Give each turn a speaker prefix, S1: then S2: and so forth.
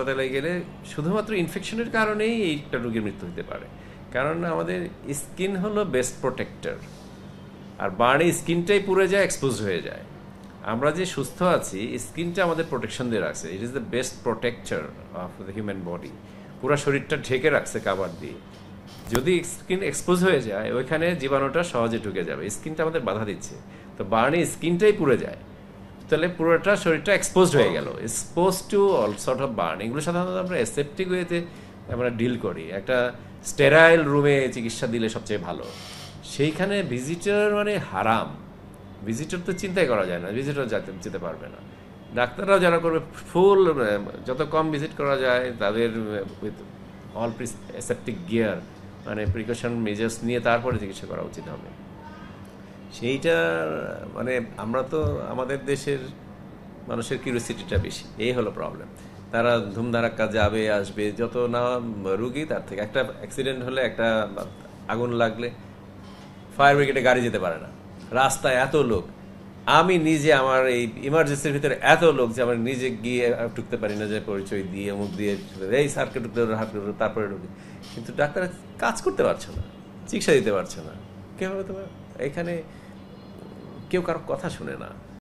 S1: হাসপাতালে গেলে শুধুমাত্র ইনফেকশনের কারণেই এইটা রোগীর মৃত্যু হতে পারে। কারণ আমাদের স্কিন হলো বেস্ট প্রোটেক্টর, আর বার্নে স্কিনটাই পুড়ে যায়, এক্সপোজ হয়ে যায়। আমরা যে সুস্থ আছি, স্কিনটা আমাদের প্রোটেকশন দিয়ে রাখছে। It is the best protector of the human body. পুরো শরীরটা ঢেকে রাখছে কাভার দিয়ে। যদি স্কিন এক্সপোজ হয়ে যায়, ওইখানে জীবাণুটা সহজে ঢুকে যাবে। স্কিনটা আমাদের বাধা দিচ্ছে, তো বার্নে স্কিনটাই পুড়ে যায়, তাহলে পুরোটা শরীরটা এক্সপোজড হয়ে গেল, expose to all sort of burn. এগুলো সাধারণত আমরা অ্যাসেপ্টিক ওয়েতে আমরা ডিল করি। একটা স্টেরাইল রুমে চিকিৎসা দিলে সবচেয়ে ভালো। সেইখানে ভিজিটর মানে হারাম। ভিজিটর তো চিন্তাই করা যায় না, ভিজিটর যেতে পারবে না। ডাক্তাররাও যারা করবে ফুল, যত কম ভিজিট করা যায় তাদের উইথ অল অ্যাসেপ্টিক গিয়ার, মানে প্রিকশন মেজার্স নিয়ে তারপরে চিকিৎসা করা উচিত হবে। সেইটা মানে আমরা তো আমাদের দেশের মানুষের কিউরিওসিটিটা বেশি, এই হলো প্রবলেম। তারা ধুমধারাক্কা যাবে আসবে, যত না রুগী তার থেকে। একটা অ্যাক্সিডেন্ট হলে, একটা আগুন লাগলে ফায়ার ব্রিগেডে গাড়ি যেতে পারে না, রাস্তায় এত লোক। আমি নিজে আমার এই ইমার্জেন্সির ভিতরে এত লোক যে আমার নিজে গিয়ে ঢুকতে পারি না, যে পরিচয় দিয়ে মুখ দিয়ে এই স্যারকে ঢুকতে হাত তারপরে ঢুকি। কিন্তু ডাক্তার কাজ করতে পারছে না, চিকিৎসা দিতে পারছে না। কেউ এখানে কেউ কারো কথা শুনে না।